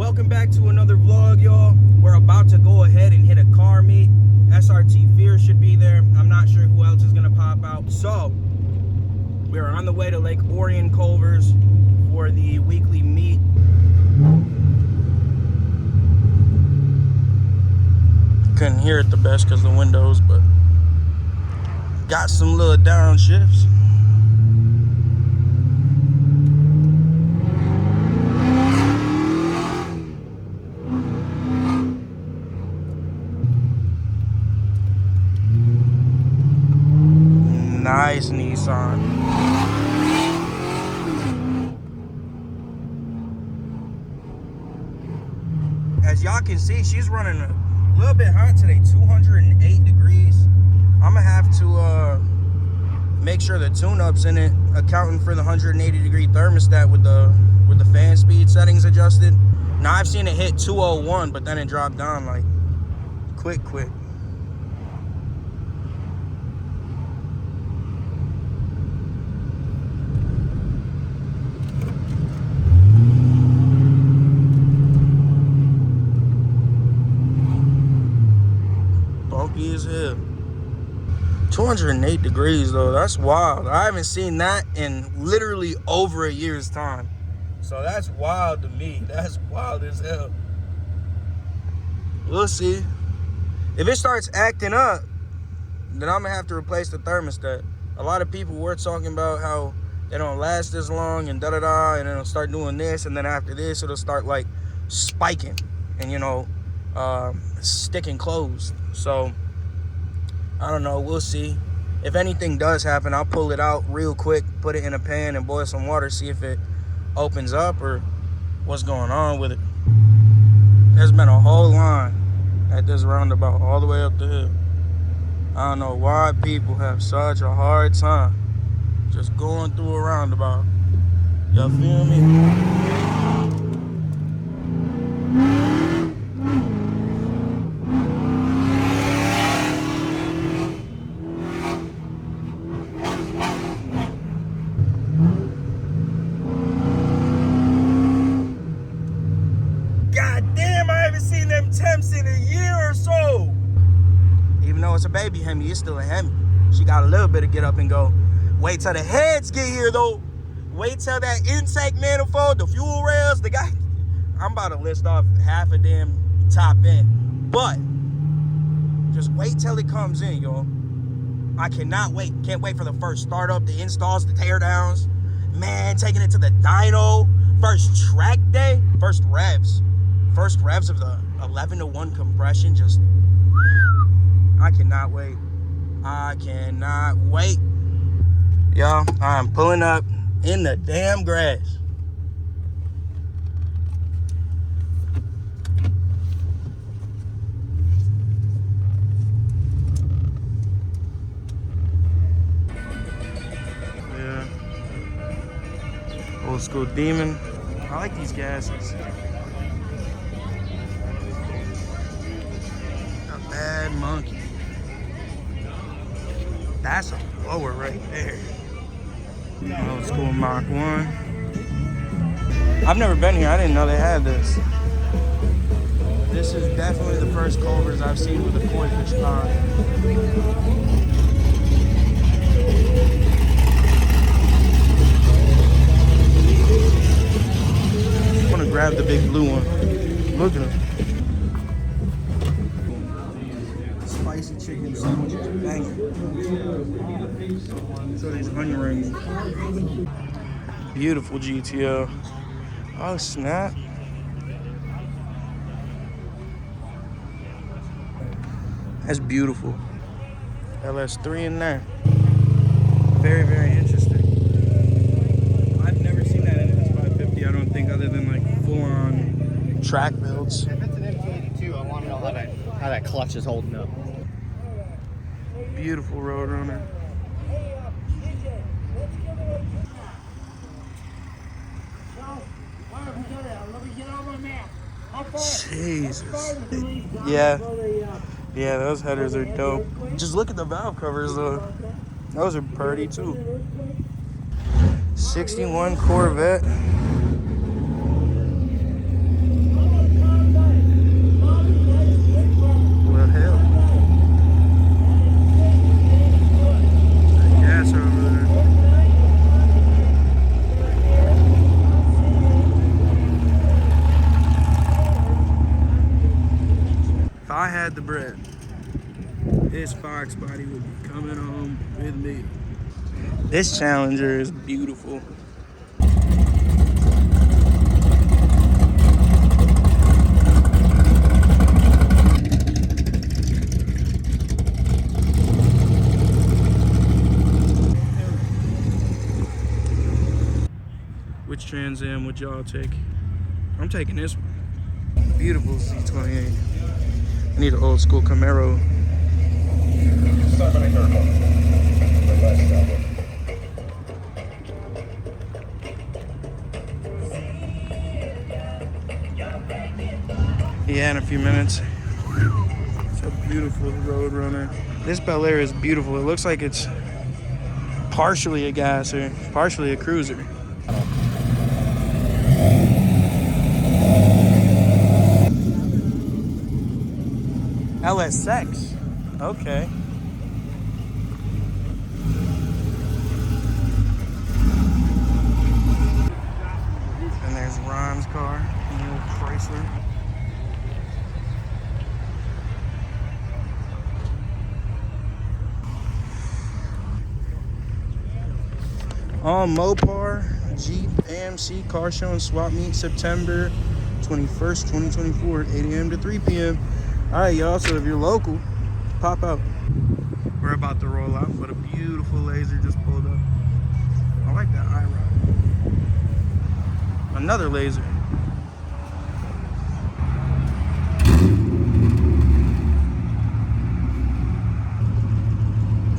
Welcome back to another vlog, y'all. We're about to go ahead and hit a car meet. SRT Fear should be there. I'm not sure who else is gonna pop out. So we're on the way to Lake Orion Culvers for the weekly meet. Couldn't hear it the best because of the windows, but got some little downshifts. Nice Nissan. As y'all can see, she's running a little bit hot today, 208 degrees. I'm gonna have to make sure the tune-up's in it, accounting for the 180-degree thermostat with the fan speed settings adjusted. Now I've seen it hit 201, but then it dropped down like quick. Bumpy as hell. 208 degrees though, that's wild. I haven't seen that in literally over a year's time. So that's wild to me. That's wild as hell. We'll see. If it starts acting up, then I'm gonna have to replace the thermostat. A lot of people were talking about how they don't last as long and da-da-da, and it'll start doing this, and then after this, it'll start like spiking and, you know, sticking closed. So I don't know, we'll see. If anything does happen, I'll pull it out real quick, put it in a pan and boil some water, see if it opens up or what's going on with it. There's been a whole line at this roundabout all the way up the hill. I don't know why people have such a hard time just going through a roundabout. Y'all feel me? Temps in a year or so. Even though it's a baby Hemi, it's still a Hemi. She got a little bit of get up and go. Wait till the heads get here though. Wait till that intake manifold, the fuel rails, the guy. I'm about to list off half a damn top end. But just wait till it comes in, y'all. I cannot wait. Can't wait for the first startup, the installs, the teardowns. Man, taking it to the dyno. First track day, first revs of the 11-to-1 compression. Just, I cannot wait. I cannot wait. Y'all, I'm pulling up in the damn grass. Yeah. Old school Demon. I like these gases. Bad monkey. That's a blower right there. Old school Mach 1. I've never been here. I didn't know they had this. This is definitely the first Culvers I've seen with a koi fish pond. I want to grab the big blue one. Look at him. Spicy chicken sandwiches, banging. So these onion rings. Beautiful GTO. Oh snap. That's beautiful. LS3 in there. Very, very interesting. I've never seen that in an S550, I don't think, other than like full-on track builds. If it's an MT82, I want to know how that clutch is holding up. Beautiful Roadrunner. Jesus. Yeah, those headers are dope. Just look at the valve covers though. Those are pretty too. 61 Corvette. had the bread, this Fox body would be coming home with me. This Challenger is beautiful. Which Trans Am would y'all take? I'm taking this one. Beautiful Z28. I need an old school Camaro. Yeah, in a few minutes. It's a beautiful Road Runner. This Bel Air is beautiful. It looks like it's partially a gasser, partially a cruiser. LSX. Okay. And there's Ron's car, the old Chrysler. Mopar Jeep AMC car show and swap meet September 21st, 2024, 8 a.m. to 3 p.m. All right, y'all, so if you're local, pop out. We're about to roll out, but a beautiful laser just pulled up. I like that eye rod. Another laser.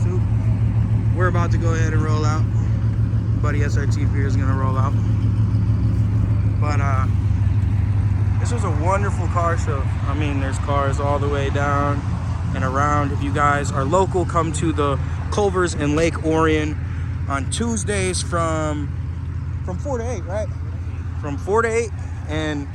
So, we're about to go ahead and roll out. Buddy SRT here is gonna roll out. But this was a wonderful car show. I mean, there's cars all the way down and around. If you guys are local, come to the Culver's in Lake Orion on Tuesdays from 4 to 8, right? From 4 to 8, and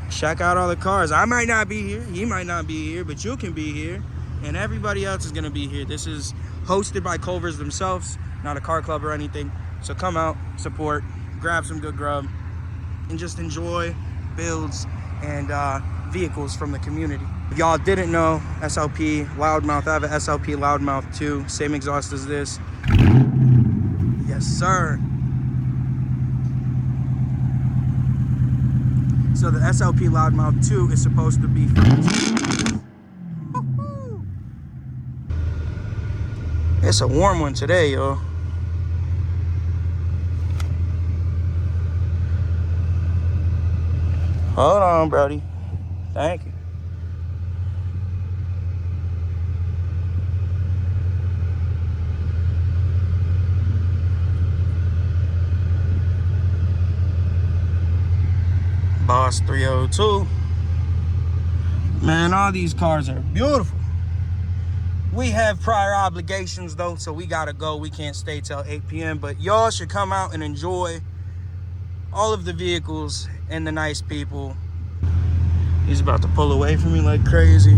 check out all the cars. I might not be here, he might not be here, but you can be here, and everybody else is gonna be here. This is hosted by Culver's themselves, not a car club or anything. So come out, support, grab some good grub, and just enjoy builds and vehicles from the community. If y'all didn't know, SLP Loudmouth, I have an SLP Loudmouth 2, same exhaust as this. Yes, sir. So the SLP Loudmouth 2 is supposed to be for It's a warm one today, yo. Hold on, Brody. Thank you. Boss 302. Man, all these cars are beautiful. We have prior obligations though, so we gotta go. We can't stay till 8 p.m. But y'all should come out and enjoy all of the vehicles and the nice people. He's about to pull away from me like crazy.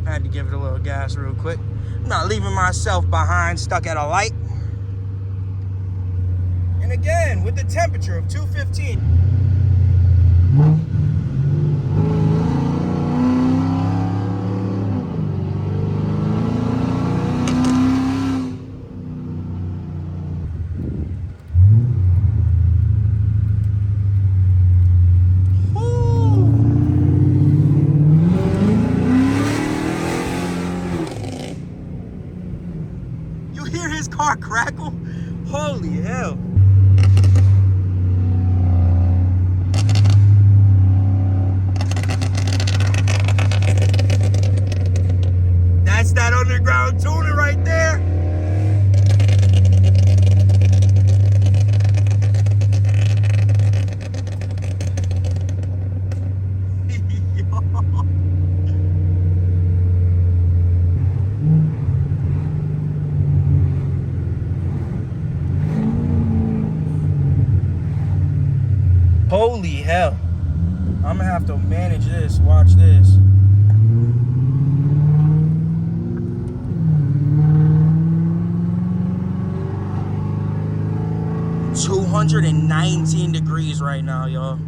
I had to give it a little gas real quick. I'm not leaving myself behind, stuck at a light. And again, with the temperature of 215. You hear his car crackle? Holy hell. That's that underground tuner right there. Holy hell. I'm gonna have to manage this. Watch this. $219 degrees right now, y'all.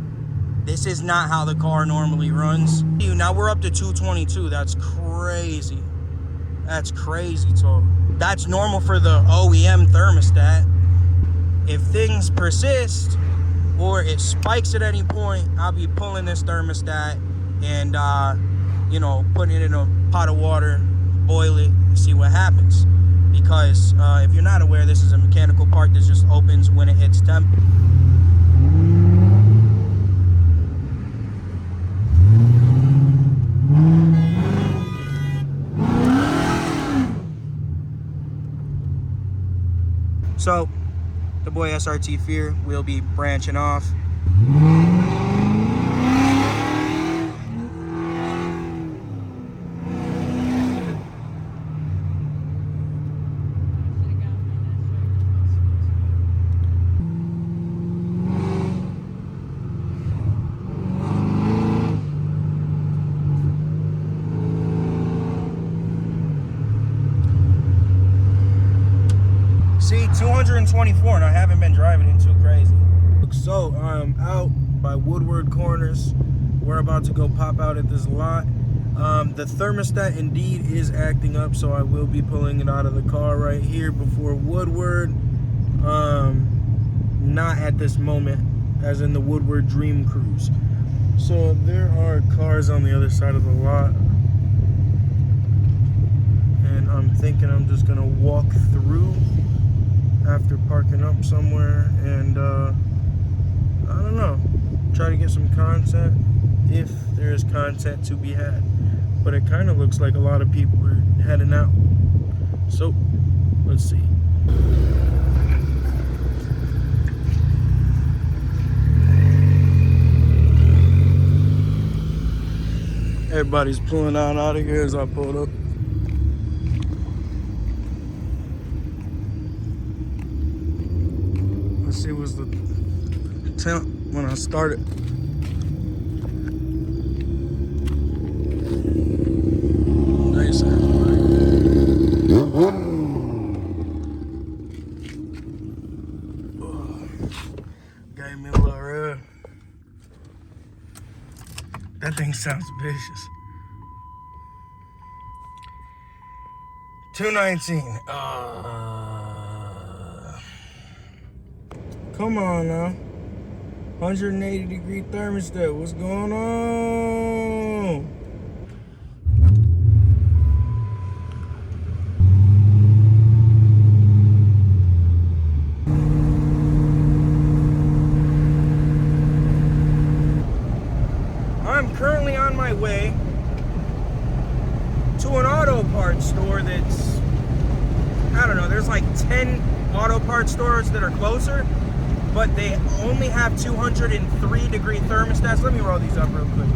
This is not how the car normally runs. Now we're up to 222. That's crazy. That's crazy talk. That's normal for the OEM thermostat. If things persist or it spikes at any point, I'll be pulling this thermostat and you know, putting it in a pot of water, boil it, and see what happens. Because if you're not aware, this is a mechanical part that just opens when it hits temp. So, the boy SRT Fear will be branching off. See, 224, and I haven't been driving it too crazy. So I'm out by Woodward Corners. We're about to go pop out at this lot. The thermostat indeed is acting up, so I will be pulling it out of the car right here before Woodward. Not at this moment, as in the Woodward Dream Cruise. So there are cars on the other side of the lot. And I'm thinking I'm just gonna walk through after parking up somewhere and I don't know, try to get some content if there is content to be had. But it kind of looks like a lot of people are heading out, so let's see. Everybody's pulling out of here as I pulled up. It was the temp when I started. Nice. Gave me a little rub. That thing sounds vicious. 219. Come on now. 180-degree thermostat. What's going on? I'm currently on my way to an auto parts store that's, I don't know, there's like 10 auto parts stores that are closer, but they only have 203-degree thermostats. Let me roll these up real quick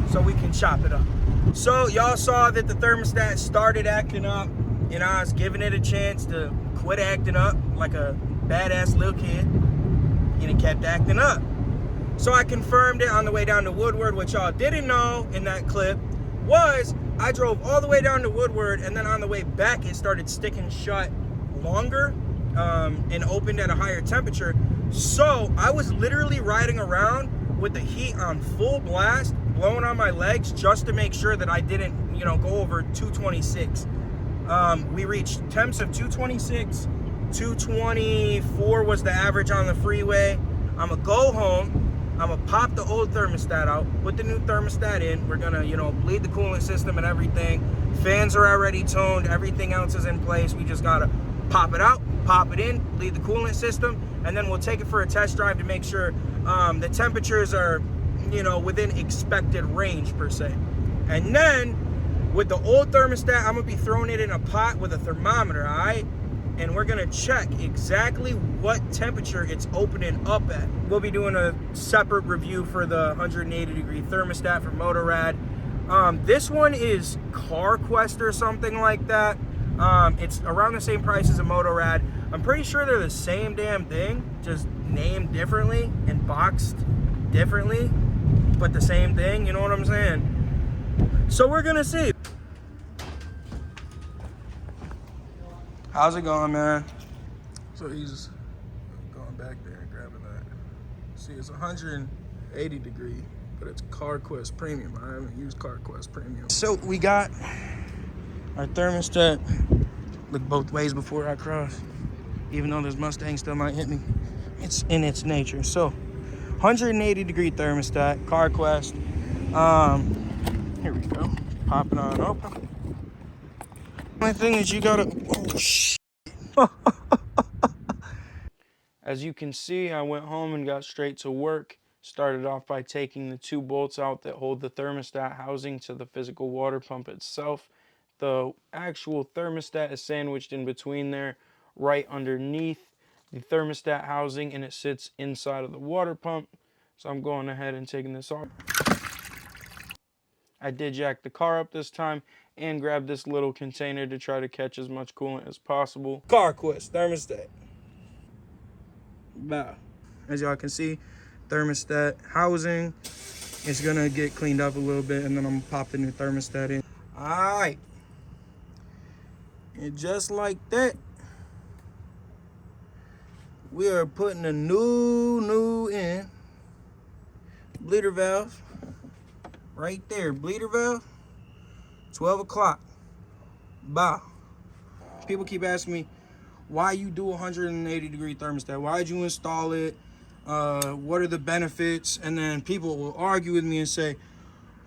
so we can chop it up. So y'all saw that the thermostat started acting up, and I was giving it a chance to quit acting up like a badass little kid, and it kept acting up. So I confirmed it on the way down to Woodward. What y'all didn't know in that clip was I drove all the way down to Woodward, and then on the way back it started sticking shut longer and opened at a higher temperature. So I was literally riding around with the heat on full blast, blowing on my legs just to make sure that I didn't, you know, go over 226. We reached temps of 226, 224 was the average on the freeway. I'm gonna go home. I'm gonna pop the old thermostat out, put the new thermostat in. We're gonna, you know, bleed the coolant system and everything. Fans are already toned, everything else is in place. We just gotta pop it out, pop it in, bleed the coolant system, and then we'll take it for a test drive to make sure the temperatures are, you know, within expected range per se. And then with the old thermostat, I'm gonna be throwing it in a pot with a thermometer, all right? And we're gonna check exactly what temperature it's opening up at. We'll be doing a separate review for the 180-degree thermostat for Motorrad. This one is CarQuest or something like that. It's around the same price as a Motorrad. I'm pretty sure they're the same damn thing, just named differently and boxed differently. but the same thing, you know what I'm saying? So we're gonna see. How's it going, man? So he's going back there and grabbing that. See, it's 180 degree, but it's CarQuest Premium. I haven't used CarQuest Premium. So we got our thermostat. Look both ways before I cross. Even though this Mustang still might hit me, it's in its nature. So 180 degree thermostat, CarQuest. Here we go. Pop it on open. Only thing is you gotta, oh shit. As you can see, I went home and got straight to work. Started off by taking the 2 bolts out that hold the thermostat housing to the physical water pump itself. The actual thermostat is sandwiched in between there, right underneath the thermostat housing, and it sits inside of the water pump. So I'm going ahead and taking this off. I did jack the car up this time and grab this little container to try to catch as much coolant as possible. CarQuest thermostat. Wow. As y'all can see, thermostat housing is gonna get cleaned up a little bit, and then I'm gonna pop the new thermostat in. All right. And just like that, we are putting a new in bleeder valve right there. Bleeder valve, 12 o'clock. Bow. People keep asking me why you do a 180 degree thermostat. Why'd you install it? What are the benefits? And then people will argue with me and say,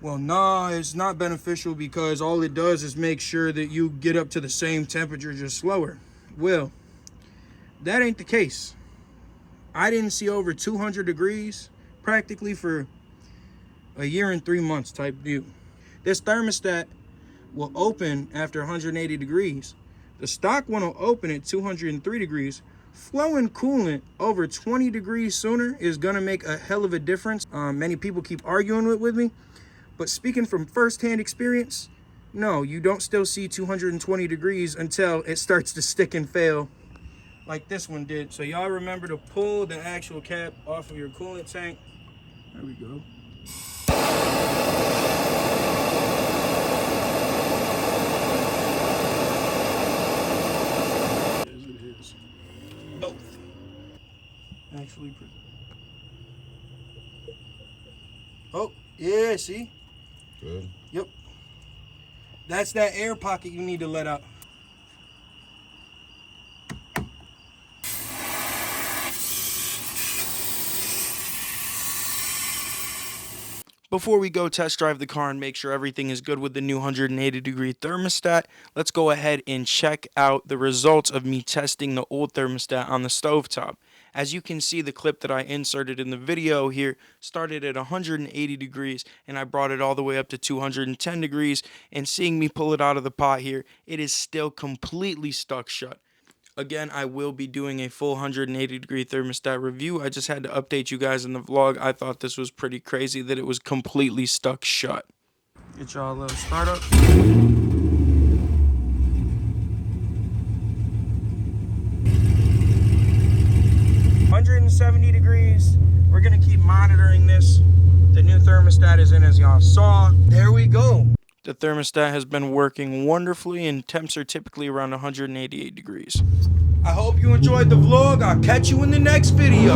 well, nah, it's not beneficial because all it does is make sure that you get up to the same temperature just slower. Well, that ain't the case. I didn't see over 200 degrees practically for a year and 3 months type deal. This thermostat will open after 180 degrees. The stock one will open at 203 degrees. Flowing coolant over 20 degrees sooner is gonna make a hell of a difference. Many people keep arguing with me, but speaking from firsthand experience, no, you don't still see 220 degrees until it starts to stick and fail like this one did. So y'all remember to pull the actual cap off of your coolant tank. There we go. As it is. Both. Actually, oh, yeah, see? Good. Yep. That's that air pocket you need to let out. Before we go test drive the car and make sure everything is good with the new 180 degree thermostat, let's go ahead and check out the results of me testing the old thermostat on the stovetop. As you can see, the clip that I inserted in the video here started at 180 degrees and I brought it all the way up to 210 degrees, and seeing me pull it out of the pot here, it is still completely stuck shut. Again, I will be doing a full 180 degree thermostat review. I just had to update you guys in the vlog. I thought this was pretty crazy that it was completely stuck shut. Get y'all a little startup. 170 degrees. We're gonna keep monitoring this. The new thermostat is in, as y'all saw. There we go. The thermostat has been working wonderfully, and temps are typically around 188 degrees. I hope you enjoyed the vlog. I'll catch you in the next video.